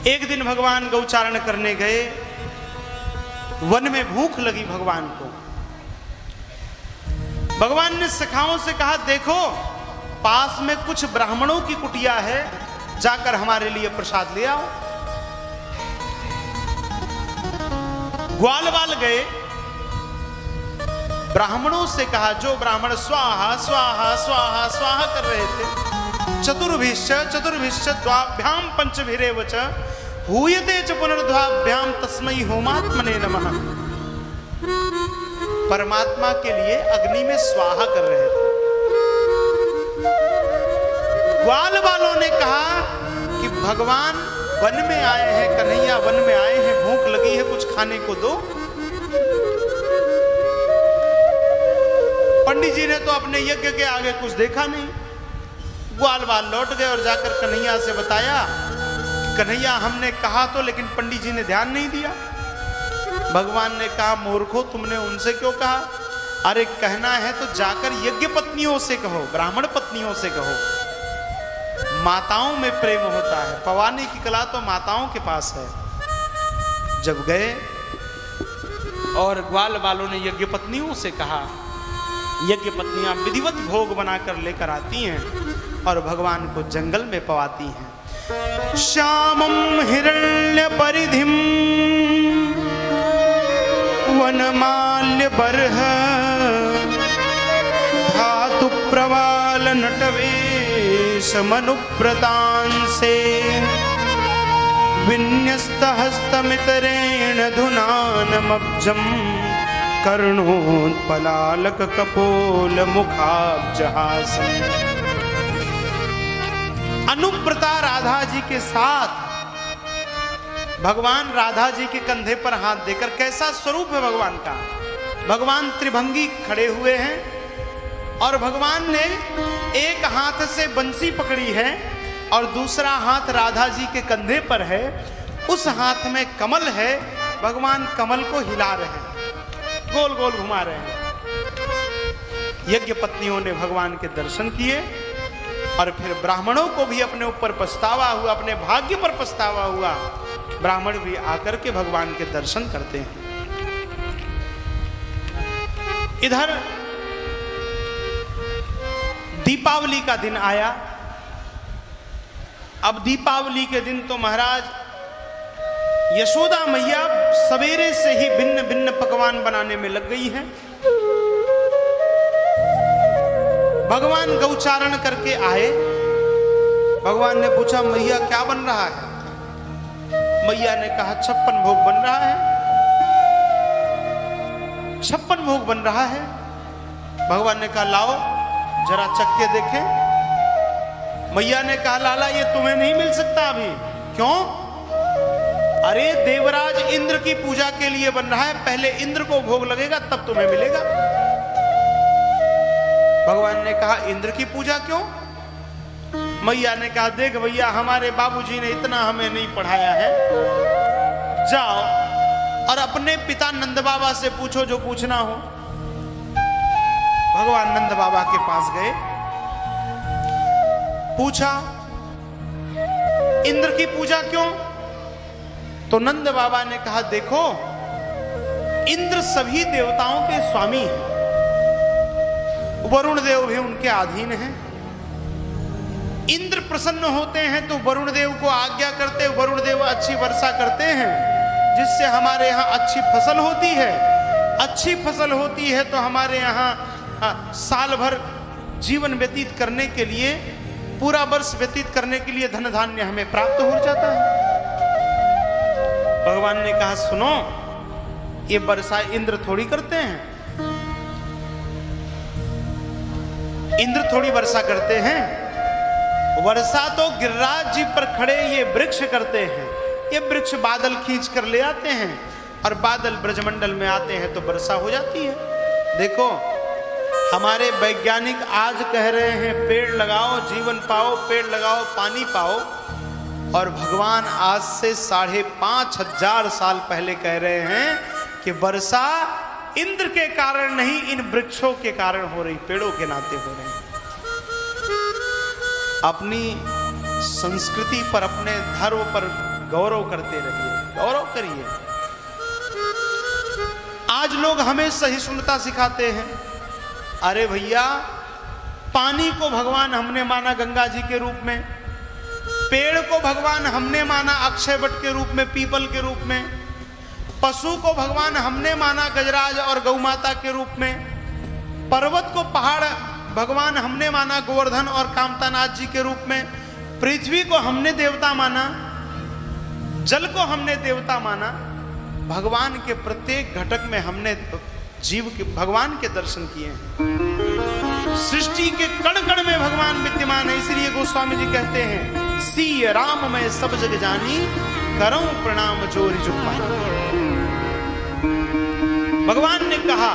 एक दिन भगवान गौचारण करने गए, वन में भूख लगी भगवान को। भगवान ने सखाओं से कहा, देखो पास में कुछ ब्राह्मणों की कुटिया है, जाकर हमारे लिए प्रसाद ले आओ। ग्वालवाल गए, ब्राह्मणों से कहा, जो ब्राह्मण स्वाहा स्वाहा स्वाहा स्वाहा कर रहे थे, चतुर्भिश्च द्वाभ्याम पंचभिरेव च हूयते च पुनर्द्वाभ्याम तस्मै होमात्मने नमः। परमात्मा के लिए अग्नि में स्वाहा कर रहे थे। ग्वाल वालों ने कहा कि भगवान वन में आए हैं, कन्हैया वन में आए हैं, भूख लगी है, कुछ खाने को दो। पंडित जी ने तो अपने यज्ञ के आगे कुछ देखा नहीं। ग्वाल वाल लौट गए और जाकर कन्हैया से बताया, कन्हैया हमने कहा तो, लेकिन पंडित जी ने ध्यान नहीं दिया। भगवान ने कहा, मूर्खो तुमने उनसे क्यों कहा? अरे कहना है तो जाकर यज्ञ पत्नियों से कहो, ब्राह्मण पत्नियों से कहो। माताओं में प्रेम होता है, पवाने की कला तो माताओं के पास है। जब गए और ग्वाल वालों ने यज्ञ पत्नियों से कहा, यज्ञ पत्नियां विधिवत भोग बनाकर लेकर आती हैं और भगवान को जंगल में पवाती हैं। श्यामं हिरण्य परिधिम वनमाल्य बरह धातु प्रवाल नटवेश मनुव्रतांसे विन्यस्त हस्तमितरेण धुनानमब्जम कर्णोत्पलालक कपोल मुखाब्जहासम। अनुव्रता राधा जी के साथ भगवान राधा जी के कंधे पर हाथ देकर, कैसा स्वरूप है भगवान का। भगवान त्रिभंगी खड़े हुए हैं और भगवान ने एक हाथ से बंसी पकड़ी है और दूसरा हाथ राधा जी के कंधे पर है। उस हाथ में कमल है, भगवान कमल को हिला रहे हैं, गोल गोल घुमा रहे हैं। यज्ञ पत्नियों ने भगवान के दर्शन किए और फिर ब्राह्मणों को भी अपने ऊपर पछतावा हुआ, अपने भाग्य पर पछतावा हुआ। ब्राह्मण भी आकर के भगवान के दर्शन करते हैं। इधर दीपावली का दिन आया। अब दीपावली के दिन तो महाराज यशोदा मैया सवेरे से ही भिन्न भिन्न पकवान बनाने में लग गई हैं। भगवान गौचारण करके आए। भगवान ने पूछा, मैया क्या बन रहा है? मैया ने कहा, 56 भोग बन रहा है। 56 भोग बन रहा है। भगवान ने कहा, लाओ जरा चख के देखें। मैया ने कहा, लाला ये तुम्हें नहीं मिल सकता अभी। क्यों? अरे देवराज इंद्र की पूजा के लिए बन रहा है, पहले इंद्र को भोग लगेगा तब तुम्हें मिलेगा। भगवान ने कहा, इंद्र की पूजा क्यों? मैया ने कहा, देख भैया हमारे बाबूजी ने इतना हमें नहीं पढ़ाया है, जाओ और अपने पिता नंद बाबा से पूछो जो पूछना हो। भगवान नंद बाबा के पास गए, पूछा इंद्र की पूजा क्यों? तो नंद बाबा ने कहा, देखो इंद्र सभी देवताओं के स्वामी हैं, वरुण देव भी उनके अधीन हैं। इंद्र प्रसन्न होते हैं तो वरुण देव को आज्ञा करते, वरुण देव अच्छी वर्षा करते हैं जिससे हमारे यहाँ अच्छी फसल होती है। अच्छी फसल होती है तो हमारे यहाँ साल भर जीवन व्यतीत करने के लिए, पूरा वर्ष व्यतीत करने के लिए धन धान्य हमें प्राप्त हो जाता है। भगवान ने कहा, सुनो ये वर्षा इंद्र थोड़ी करते हैं, इंद्र थोड़ी वर्षा करते हैं, वर्षा तो गिरिराज जी पर खड़े ये वृक्ष करते हैं। ये वृक्ष बादल खींच कर ले आते हैं और बादल ब्रजमंडल में आते हैं तो वर्षा हो जाती है। देखो हमारे वैज्ञानिक आज कह रहे हैं पेड़ लगाओ जीवन पाओ, पेड़ लगाओ पानी पाओ, और भगवान आज से 5,500 साल पहले कह रहे हैं कि वर्षा इंद्र के कारण नहीं, इन वृक्षों के कारण हो रही, पेड़ों के नाते हो रही। अपनी संस्कृति पर, अपने धर्म पर गौरव करते रहिए, गौरव करिए। आज लोग हमें सहिष्णुता सिखाते हैं। अरे भैया, पानी को भगवान हमने माना गंगा जी के रूप में, पेड़ को भगवान हमने माना अक्षय वट के रूप में, पीपल के रूप में, पशु को भगवान हमने माना गजराज और गौमाता के रूप में, पर्वत को पहाड़ भगवान हमने माना गोवर्धन और कामतानाथ जी के रूप में, पृथ्वी को हमने देवता माना, जल को हमने देवता माना। भगवान के प्रत्येक घटक में हमने जीव के भगवान के दर्शन किए हैं। सृष्टि के कण कण में भगवान विद्यमान है। इसलिए गोस्वामी जी कहते हैं, सी राम मैं सब जग जानी, करऊं प्रणाम जोरि जुग पानी। भगवान ने कहा,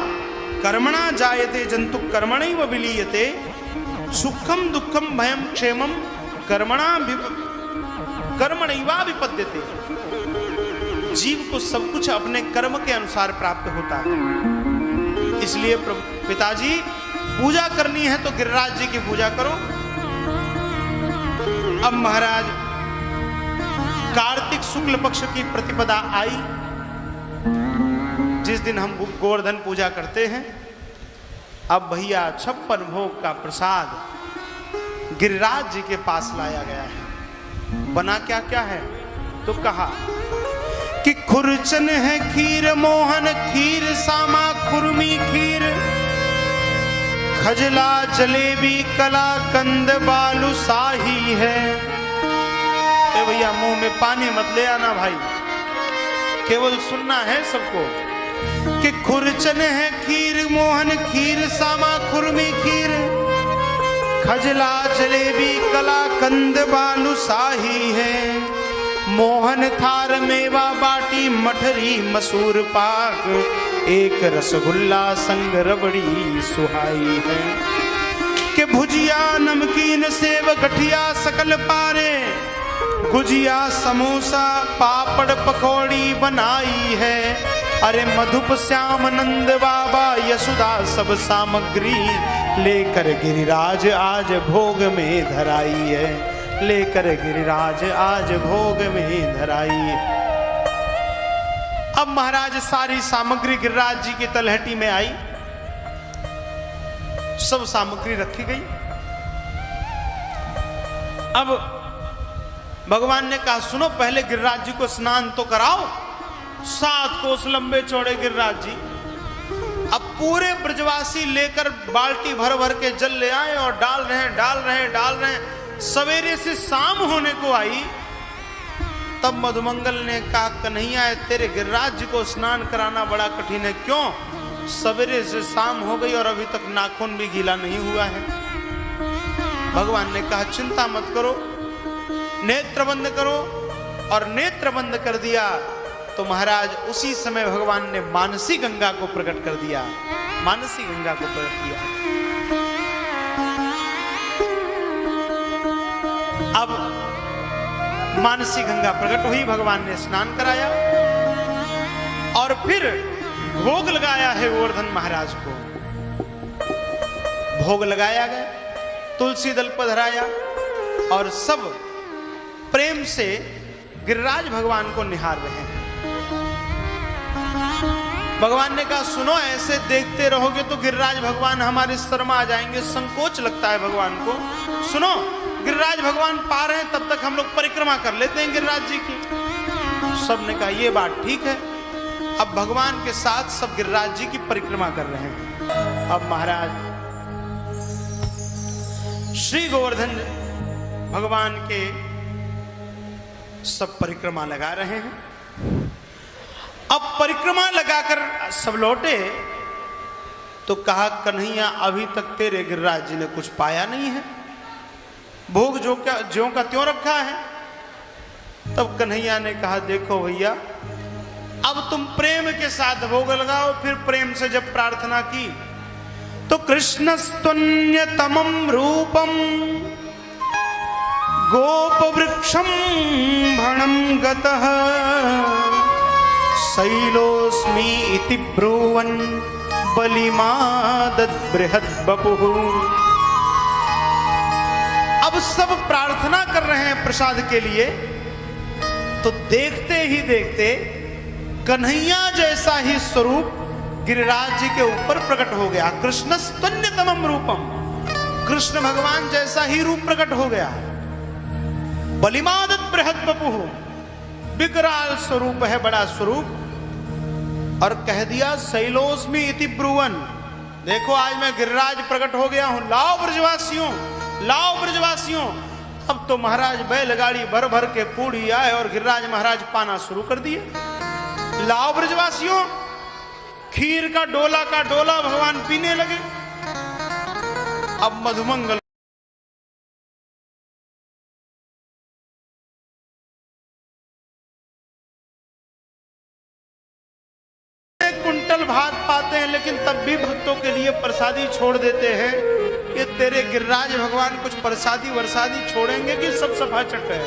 कर्मणा जायते जंतु कर्मणैव विलीयते, सुखम दुखम भयम क्षेमम कर्मणैवा विपद्यते। जीव को सब कुछ अपने कर्म के अनुसार प्राप्त होता है। इसलिए पिताजी, पूजा करनी है तो गिरिराज जी की पूजा करो। अब महाराज, कार्तिक शुक्ल पक्ष की प्रतिपदा आई, जिस दिन हम गोवर्धन पूजा करते हैं। अब भैया 56 भोग का प्रसाद गिरिराज जी के पास लाया गया है। बना क्या क्या है? तो कहा कि खुरचन है खीर, मोहन खीर, सामा खुरमी खीर, खजला जलेबी कला कंद बालू शाही है। ए भैया, मुंह में पानी मत ले आना भाई, केवल सुनना है सबको। कि खुरचन है खीर, मोहन खीर, सामा खुरमी खीर, खजला जलेबी कला कंद बालू शाही है। मोहन थार मेवा बाटी मठरी मसूर पाक, एक रसगुल्ला संग रबड़ी सुहाई है। कि भुजिया नमकीन सेव गठिया सकल पारे, गुजिया समोसा पापड़ पकौड़ी बनाई है। अरे मधुप श्याम नंद बाबा यशोदा सब सामग्री, लेकर गिरिराज आज भोग में धराई है, लेकर गिरिराज आज भोग में धराई। अब महाराज सारी सामग्री गिरिराज जी की तलहटी में आई, सब सामग्री रखी गई। अब भगवान ने कहा, सुनो, पहले गिरिराज जी को स्नान तो कराओ। 7 कोस लंबे चौड़े गिरिराज जी। अब पूरे ब्रजवासी लेकर बाल्टी भर भर के जल ले आए और डाल रहे हैं। सवेरे से शाम होने को आई, तब मधुमंगल ने कहा, कन्हैया तेरे गिरिराज जी को स्नान कराना बड़ा कठिन है। क्यों? सवेरे से शाम हो गई और अभी तक नाखून भी गीला नहीं हुआ है। भगवान ने कहा, चिंता मत करो, नेत्र बंद करो। और नेत्र बंद कर दिया तो महाराज उसी समय भगवान ने मानसी गंगा को प्रकट कर दिया, मानसी गंगा को प्रकट किया। अब मानसी गंगा प्रकट हुई, भगवान ने स्नान कराया और फिर भोग लगाया है गोवर्धन महाराज को। भोग लगाया गया, तुलसी दल पर धराया और सब प्रेम से गिरिराज भगवान को निहार रहे हैं। भगवान ने कहा, सुनो, ऐसे देखते रहोगे तो गिरिराज भगवान हमारे शर्मा आ जाएंगे, संकोच लगता है भगवान को। सुनो, गिरिराज भगवान पार हैं, तब तक हम लोग परिक्रमा कर लेते हैं गिरिराज जी की। सबने कहा, ये बात ठीक है। अब भगवान के साथ सब गिरिराज जी की परिक्रमा कर रहे हैं। अब महाराज श्री गोवर्धन भगवान के सब परिक्रमा लगा रहे हैं। अब परिक्रमा लगाकर सब लौटे तो कहा, कन्हैया अभी तक तेरे गिरिराज जी ने कुछ पाया नहीं है, भोग ज्यों का त्यों रखा है। तब कन्हैया ने कहा, देखो भैया, अब तुम प्रेम के साथ भोग लगाओ। फिर प्रेम से जब प्रार्थना की तो कृष्णस्त्वन्यतमं रूपम गोप वृक्षम भणम गतः शैलोस्मि इति ब्रुवन् बलिमादद् बृहद् बपुः। अब सब प्रार्थना कर रहे हैं प्रसाद के लिए। तो देखते ही देखते कन्हैया जैसा ही स्वरूप गिरिराज जी के ऊपर प्रकट हो गया। कृष्ण स्तन्यतमम रूपम, कृष्ण भगवान जैसा ही रूप प्रकट हो गया। बलिमादत बृहद बपुः, विकराल स्वरूप है, बड़ा स्वरूप। और कह दिया शैलोस्मि इति ब्रुवन, देखो आज मैं गिरिराज प्रकट हो गया हूं, लाओ ब्रजवासियों, लाओ ब्रजवासियों। अब तो महाराज बैलगाड़ी भर भर के पूड़ी आए और गिरिराज महाराज पाना शुरू कर दिए। लाओ ब्रजवासियों, खीर का डोला भगवान पीने लगे। अब मधुमंगल कुंटल भात पाते हैं, लेकिन तब भी भक्तों के लिए प्रसादी छोड़ देते हैं। ये तेरे गिरिराज भगवान कुछ प्रसादी वरसादी छोड़ेंगे कि सब सफा चट है?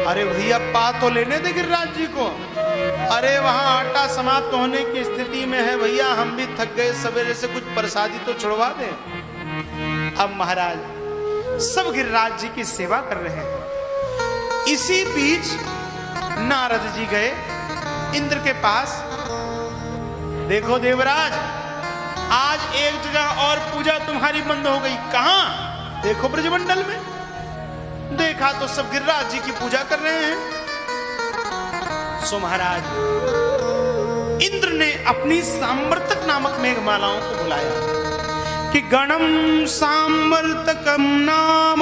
अरे भैया पा तो लेने दे गिरिराज जी को। अरे वहां आटा समाप्त होने की स्थिति में है भैया, हम भी थक गए, सवेरे से कुछ प्रसादी तो छुड़वा दे। अब महाराज सब गिरिराज जी की सेवा कर रहे हैं। इसी बीच नारद जी गए इंद्र के पास। देखो देवराज, आज एक जगह और पूजा तुम्हारी बंद हो गई। कहां? देखो ब्रजमंडल में। देखा तो सब गिरिराज जी की पूजा कर रहे हैं। सो महाराज इंद्र ने अपनी सांवर्तक नामक मेघमालाओं को बुलाया कि गणम सांवर्तकम नाम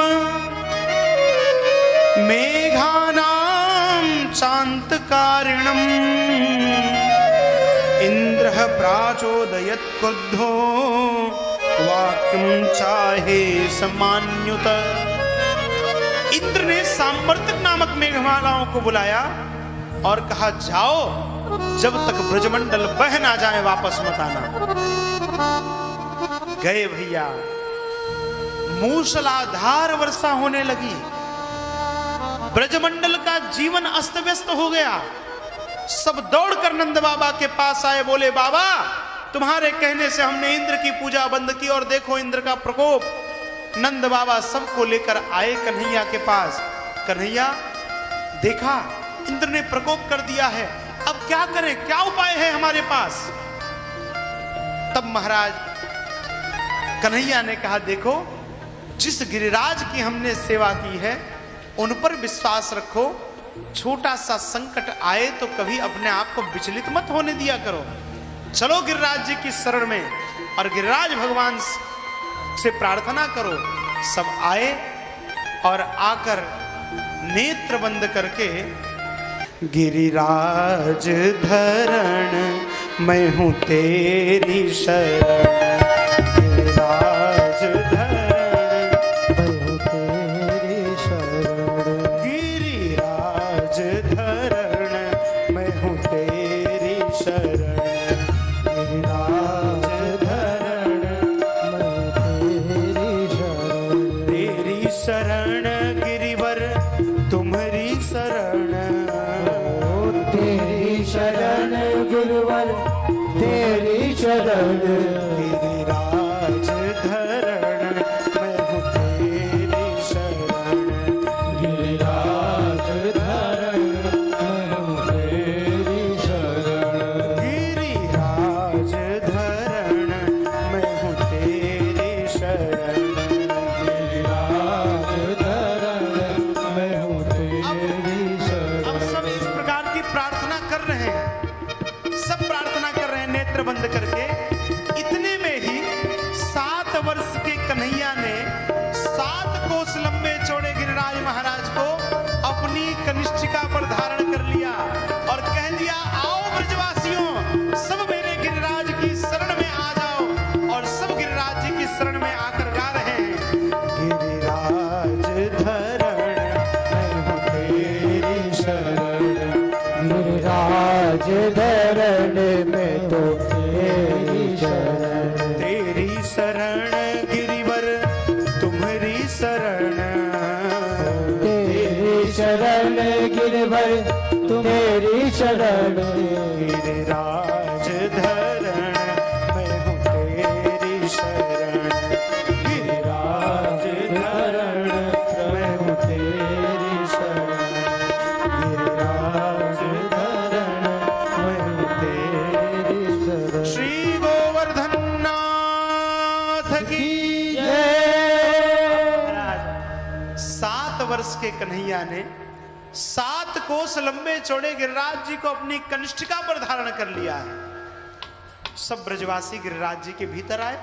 मेघानाम शांतकारिणम इंद्र प्राचोदयत क्रुद्धो वाक्यम चाहे समान्युत। इंद्र ने सांवर्तक नामक मेघमालाओं को बुलाया और कहा जाओ, जब तक ब्रजमंडल बह ना जाए वापस मत आना। गए भैया, मूसलाधार वर्षा होने लगी। ब्रजमंडल का जीवन अस्त व्यस्त हो गया। सब दौड़कर नंद बाबा के पास आए, बोले बाबा तुम्हारे कहने से हमने इंद्र की पूजा बंद की और देखो इंद्र का प्रकोप। नंद बाबा सबको लेकर आए कन्हैया के पास। कन्हैया देखा इंद्र ने प्रकोप कर दिया है, अब क्या करें, क्या उपाय है हमारे पास? तब महाराज कन्हैया ने कहा देखो, जिस गिरिराज की हमने सेवा की है उन पर विश्वास रखो। छोटा सा संकट आए तो कभी अपने आप को विचलित मत होने दिया करो। चलो गिरिराज जी की शरण में और गिरिराज भगवान से प्रार्थना करो। सब आए और आकर नेत्र बंद करके गिरिराज धरण मैं हूं तेरी शरण, गिरिराज धरण मैं हूं तेरी शरण, गिरिराज धरण मैं हूं तेरी शरण, गिरिराज धरण मैं तेरी शरण, गिरिवर तुम्हारी शरण, तेरी शरण गिरिवर तेरी शरण, गिरिराज धरण मैं हूं तेरी शरण, गिरिराज धरण मैं हूं तेरी शरण, गिरिराज धरण मैं हूं तेरी शरण, गिरिराज धरण मैं हूं तेरी शरण। अब सब इस प्रकार की प्रार्थना कर रहे हैं, सब प्रार्थना कर रहे हैं नेत्र बंद करके। इतने में ही 7 वर्ष के कन्हैया ने 7 कोस लंबे चौड़े गिरिराज महाराज को अपनी कनिष्ठिका पर धारण कर लिया और कह दिया आओ ब्रजवासियों, सब मेरे गिरिराज की शरण में आ जाओ। और सब गिरिराज जी की शरण में आकर गा रहे हैं गिरिराज धरण मैं हूं तेरी शरण, गिरिराज धरण में तो तेरी शरण, तेरी शरण गिरिवर तुम्हारी शरण, तेरी शरण गिरिवर तुम्हारी शरण, गिरिराज धरण मैं हूं तेरी शरण, गिरिराज धरण मैं हूं तेरी शरण, की जय। 7 वर्ष के कन्हैया ने 7 कोस लंबे चौड़े गिरिराज जी को अपनी कनिष्ठिका पर धारण कर लिया है। सब ब्रजवासी गिरिराज जी के भीतर आए,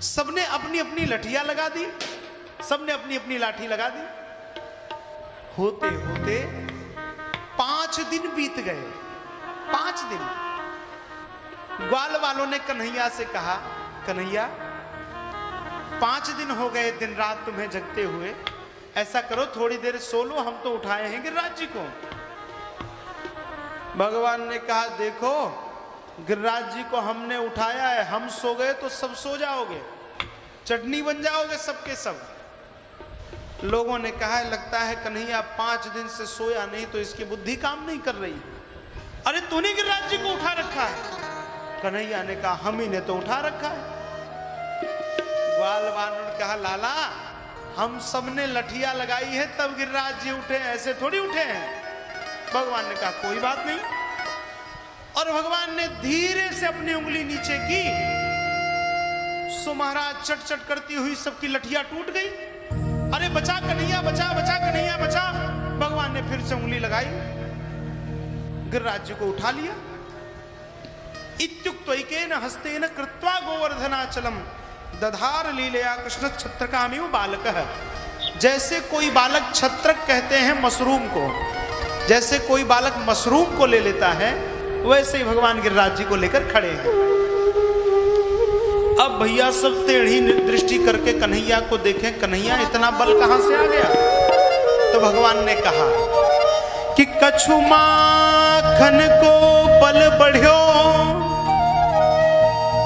सबने अपनी अपनी लठियां लगा दी, सबने अपनी अपनी लाठी लगा दी। होते होते 5 दिन बीत गए। 5 दिन ग्वाल वालों ने कन्हैया से कहा, कन्हैया 5 दिन हो गए दिन रात तुम्हें जगते हुए, ऐसा करो थोड़ी देर सो लो, हम तो उठाए हैं गिरिराज जी को। भगवान ने कहा, देखो गिरिराज जी को हमने उठाया है, हम सो गए तो सब सो जाओगे, चटनी बन जाओगे सबके सब। लोगों ने कहा, लगता है कन्हैया 5 दिन से सोया नहीं तो इसकी बुद्धि काम नहीं कर रही। अरे तूने गिरिराज जी को उठा रखा है। कन्हैया ने कहा, हम ही ने तो उठा रखा है। ग्वाल वालों ने कहा, लाला हम सबने लठिया लगाई है तब गिरिराज जी उठे, ऐसे थोड़ी उठे हैं। भगवान ने कहा, कोई बात नहीं। और भगवान ने धीरे से अपनी उंगली नीचे की, सो महाराज चट चट करती हुई सबकी लठिया टूट गई। अरे बचा कन्हैया, बचा बचा कन्हैया बचा। भगवान ने फिर से उंगली लगाई, गिरिराज जी को उठा लिया। इत्युक्तैकेन हस्तेन कृत्वा गोवर्धनाचलम दधार लीलया कृष्ण छत्रकामिव बालकः। जैसे कोई बालक छत्रक कहते हैं मशरूम को, जैसे कोई बालक मशरूम को ले लेता है, वैसे ही भगवान गिरिराज जी को लेकर खड़े हैं। अब भैया सब टेढ़ी दृष्टि करके कन्हैया को देखें, कन्हैया इतना बल कहां से आ गया। तो भगवान ने कहा कि कछु माखन को बल बढ़्यो,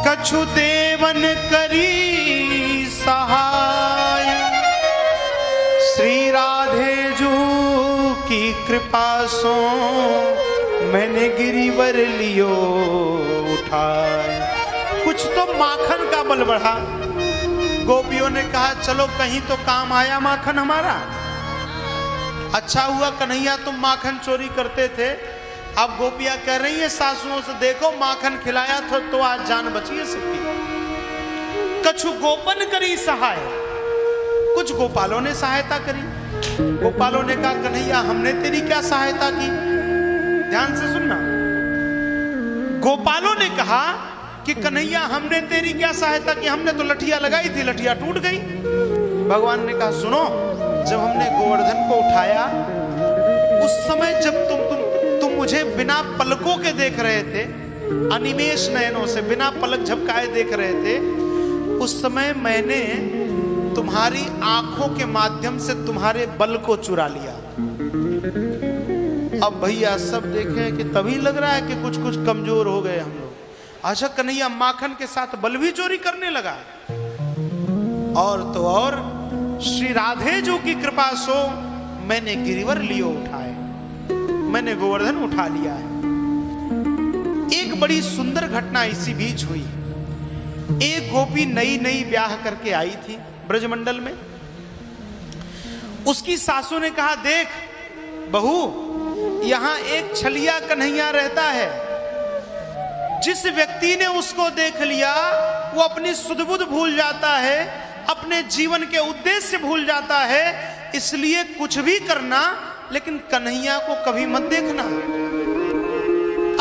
कछु देवन करी सहाय, श्री राधे जू की कृपा सो मैंने गिरिवर लियो उठाए। कुछ तो माखन का बल बढ़ा। गोपियों ने कहा, चलो कहीं तो काम आया माखन हमारा। अच्छा हुआ कन्हैया तुम माखन चोरी करते थे। अब गोपियां कह रही हैं सासुओं से, देखो माखन खिलाया था तो आज जान बची है सबकी। कछु गोपन करी सहाय, कुछ गोपालों ने सहायता करी। गोपालों ने कहा, कन्हैया हमने तेरी क्या सहायता की। ध्यान से सुनना। गोपालों ने कहा कि कन्हैया हमने तेरी क्या सहायता की, हमने तो लठिया लगाई थी, लठिया टूट गई। भगवान ने कहा, सुनो, जब हमने गोवर्धन को उठाया उस समय जब तुम मुझे बिना पलकों के देख रहे थे, अनिमेष नयनों से बिना पलक झपकाए देख रहे थे, उस समय मैंने तुम्हारी आंखों के माध्यम से तुम्हारे बल को चुरा लिया। अब भैया सब देखे कि तभी लग रहा है कि कुछ कुछ कमजोर हो गए हम लोग। अच्छा कन्हैया माखन के साथ बल भी चोरी करने लगा। और तो और श्री राधे जो की कृपा सो मैंने गिरिवर लियो उठाए, मैंने गोवर्धन उठा लिया है। एक बड़ी सुंदर घटना इसी बीच हुई। एक गोपी नई नई ब्याह करके आई थी ब्रजमंडल में। उसकी सासू ने कहा, देख बहू, यहां एक छलिया कन्हैया रहता है। जिस व्यक्ति ने उसको देख लिया वो अपनी सुध-बुध भूल जाता है, अपने जीवन के उद्देश्य भूल जाता है। इसलिए कुछ भी करना, लेकिन कन्हैया को कभी मत देखना।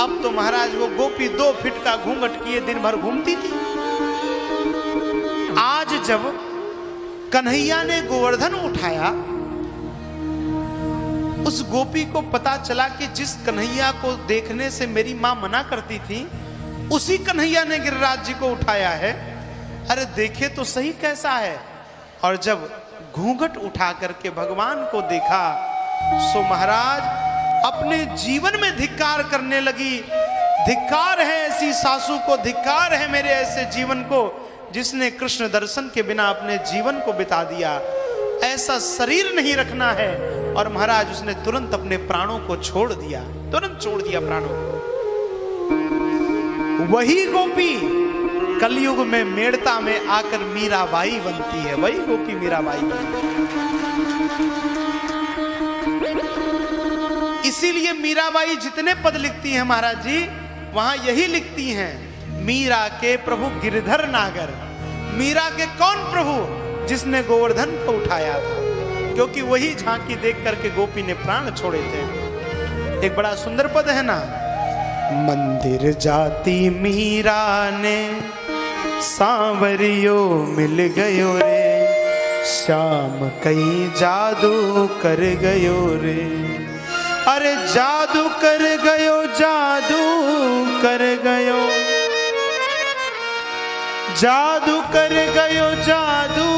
अब तो महाराज वो गोपी 2 फीट का घूंघट किए दिन भर घूमती थी। आज जब कन्हैया ने गोवर्धन उठाया, उस गोपी को पता चला कि जिस कन्हैया को देखने से मेरी मां मना करती थी, उसी कन्हैया ने गिरिराज जी को उठाया है। अरे देखे तो सही कैसा है। और जब घूंघट उठा करके भगवान को देखा, सो महाराज अपने जीवन में धिक्कार करने लगी। धिक्कार है ऐसी सासू को, धिक्कार है मेरे ऐसे जीवन को जिसने कृष्ण दर्शन के बिना अपने जीवन को बिता दिया। ऐसा शरीर नहीं रखना है। और महाराज उसने तुरंत अपने प्राणों को छोड़ दिया, तुरंत छोड़ दिया प्राणों को। वही गोपी कलयुग में मेड़ता में आकर मीराबाई बनती है। वही गोपी मीराबाई बनती है। इसीलिए मीराबाई जितने पद लिखती हैं महाराज जी, वहां यही लिखती हैं, मीरा के प्रभु गिरधर नागर, मीरा के कौन प्रभु जिसने गोवर्धन को उठाया था, क्योंकि वही झांकी देख करके गोपी ने प्राण छोड़े थे। एक बड़ा सुंदर पद है ना, मंदिर जाती मीरा ने सांवरियो मिल गयो रे, श्याम कहीं जादू कर गयो रे। अरे जादू कर गयो, जादू कर गयो, जादू कर गयो, जादू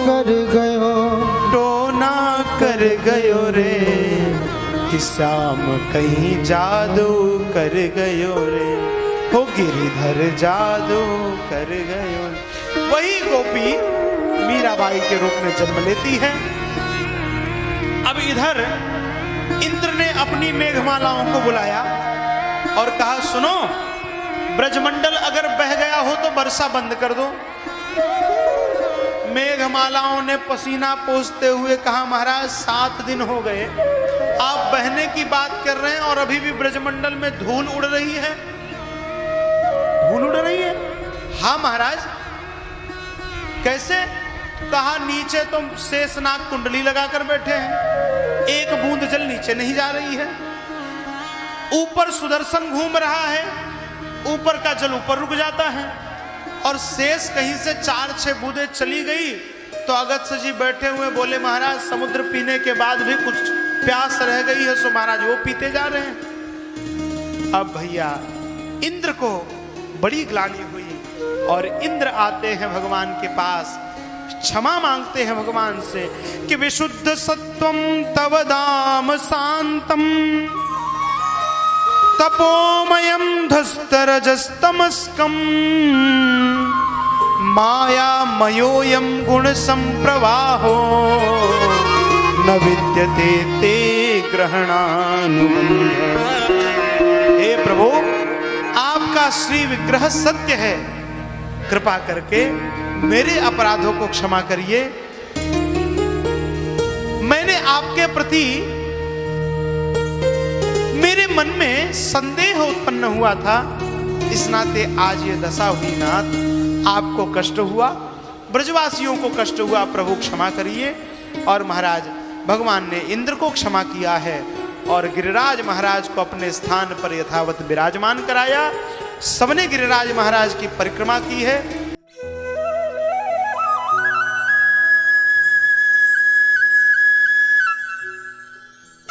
कर गयो, टोना कर गयो रे, कि श्याम कहीं जादू कर गयो रे, हो गिरिधर जादू कर गयो। वही गोपी मीराबाई के रूप में जन्म लेती है। अब इधर इंद्र ने अपनी मेघमालाओं को बुलाया और कहा, सुनो, ब्रजमंडल अगर बह गया हो तो वर्षा बंद कर दो। मेघमालाओं ने पसीना पोंछते हुए कहा, महाराज 7 दिन हो गए, आप बहने की बात कर रहे हैं और अभी भी ब्रजमंडल में धूल उड़ रही है। धूल उड़ रही है? हाँ महाराज। कैसे? कहा, नीचे तो शेषनाग कुंडली लगाकर बैठे हैं, एक बूंद जल नीचे नहीं जा रही है। ऊपर सुदर्शन घूम रहा है, ऊपर का जल ऊपर रुक जाता है, और शेष कहीं से 4-6 बूंदें चली गई तो अगस्त्य जी बैठे हुए बोले, महाराज समुद्र पीने के बाद भी कुछ प्यास रह गई है, सो महाराज वो पीते जा रहे हैं। अब भैया इंद्र को बड़ी ग्लानि हुई और इंद्र आते हैं भगवान के पास, क्षमा मांगते हैं भगवान से कि विशुद्ध सत्वम तव धाम शांतम तपोमयम धस्तरजस्तमस्कम मायामयोऽयं गुण संप्रवाहो न विद्यते ते ग्रहणानुबंध। हे प्रभु, आपका श्री विग्रह सत्य है, कृपा करके मेरे अपराधों को क्षमा करिए। मैंने आपके प्रति मेरे मन में संदेह उत्पन्न हुआ था, इस नाते आज ये दशा हुई। नाथ, आपको कष्ट हुआ, ब्रजवासियों को कष्ट हुआ, प्रभु क्षमा करिए। और महाराज भगवान ने इंद्र को क्षमा किया है और गिरिराज महाराज को अपने स्थान पर यथावत विराजमान कराया। सबने गिरिराज महाराज की परिक्रमा की है।